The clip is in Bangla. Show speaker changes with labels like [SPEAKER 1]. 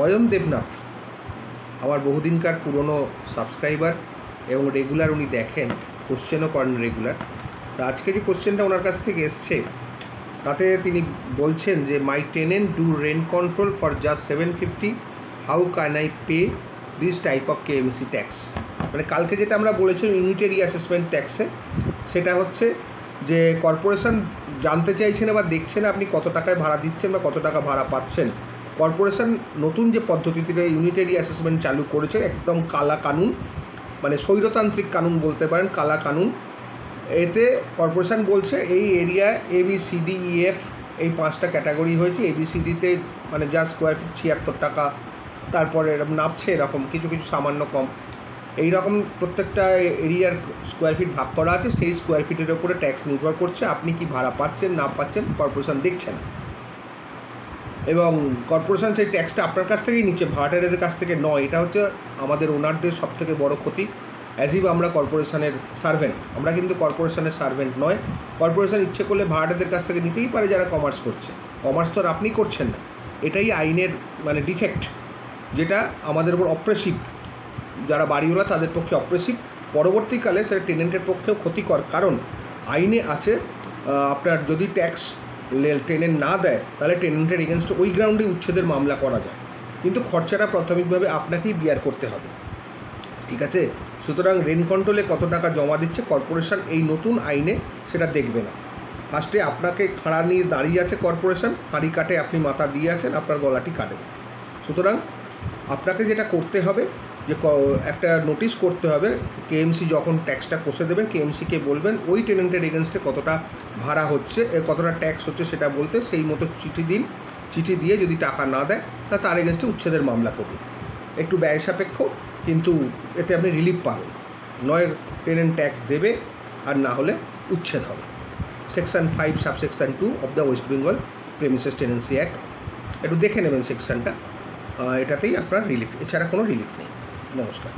[SPEAKER 1] অয়ন দেবনাথ আমার বহুদিনকার পুরনো সাবস্ক্রাইবার এবং রেগুলার উনি দেখেন, কোশ্চেনও করেন রেগুলার। তো আজকে যে কোশ্চেনটা ওনার কাছ থেকে এসছে তাতে তিনি বলছেন যে my tenant do rent control for just 750, how can I pay this type of KMC tax. মানে কালকে যেটা আমরা বলেছিলাম ইউনিটারি অ্যাসেসমেন্ট ট্যাক্সে, সেটা হচ্ছে যে কর্পোরেশন জানতে চাইছেন বা দেখছেন আপনি কত টাকায় ভাড়া দিচ্ছেন বা কত টাকা ভাড়া পাচ্ছেন। কর্পোরেশন নতুন যে পদ্ধতিতে ইউনিটারি অ্যাসেসমেন্ট চালু করেছে, একদম কালা কানুন, মানে স্বৈরতান্ত্রিক কানুন বলতে পারেন, কালা কানুন। এতে কর্পোরেশন বলছে এই এরিয়া ABCDEF এই 5টা ক্যাটাগরি হয়েছে। ABCDতে মানে যা স্কোয়ার ফিট 76 টাকা, তারপরে এরকম নামছে এরকম কিছু কিছু সামান্য কম, এই রকম প্রত্যেকটা এরিয়ার স্কোয়ার ফিট ভাগ করা আছে। সেই স্কোয়ার ফিটের ওপরে ট্যাক্স নির্ভর করছে, আপনি কি ভাড়া পাচ্ছেন না পাচ্ছেন কর্পোরেশন দেখছে না। এবং কর্পোরেশন সেই ট্যাক্সটা আপনার কাছ থেকেই নিচ্ছে, ভাড়াটেদের কাছ থেকে নয়। এটা হচ্ছে আমাদের ওনারদের সবথেকে বড় ক্ষতি। অ্যাজ ইভ আমরা কর্পোরেশনের সার্ভেন্ট, আমরা কিন্তু কর্পোরেশনের সার্ভেন্ট নয়। কর্পোরেশন ইচ্ছে করলে ভাড়াটেদের কাছ থেকে নিতেই পারে যারা কমার্স করছে। কমার্স তো আর আপনি করছেন না, এটাই আইনের মানে ডিফেক্ট, যেটা আমাদের উপর অপ্রেসিভ। যারা বাড়িওয়ালা তাদের পক্ষে অপ্রেসিভ, পরবর্তীকালে সেটা টেনেন্টের পক্ষেও ক্ষতিকর। কারণ আইনে আছে আপনার যদি ট্যাক্স টেনেন্ট না দেয় তাহলে টেনেন্টের এগেনস্টে ওই গ্রাউন্ডে উচ্ছেদের মামলা করা যায়, কিন্তু খরচাটা প্রাথমিকভাবে আপনাকেই বিয়ার করতে হবে, ঠিক আছে। সুতরাং রেন্ট কন্ট্রোলে কত টাকা জমা দিচ্ছে কর্পোরেশন এই নতুন আইনে সেটা দেখবে না। ফার্স্টে আপনাকে খাড়া নিয়ে দাঁড়িয়ে আছে কর্পোরেশন, হাঁড়ি কাটে আপনি মাথা দিয়ে আছেন, আপনার গলাটি কাটবে। সুতরাং আপনাকে যেটা করতে হবে যে একটা নোটিশ করতে হবে, কেএমসি যখন ট্যাক্সটা কষে দেবেন কেএমসিকে বলবেন ওই টেনেন্টের এগেনস্টে কতটা ভাড়া হচ্ছে, কতটা ট্যাক্স হচ্ছে সেটা বলতে, সেই মতো চিঠি দিন। চিঠি দিয়ে যদি টাকা না দেয় তা তার এগেনস্টে উচ্ছেদের মামলা করুন। একটু ব্যয় সাপেক্ষ, কিন্তু এতে আপনি রিলিফ পাবেন। নয় টেনেন্ট ট্যাক্স দেবে, আর না হলে উচ্ছেদ হবে। Section 5 subsection 2 of the West Bengal premises tenancy act, একটু দেখে নেবেন সেকশনটা। এটাতেই আপনার রিলিফ, এছাড়া কোনো রিলিফ নেই। নমস্কার।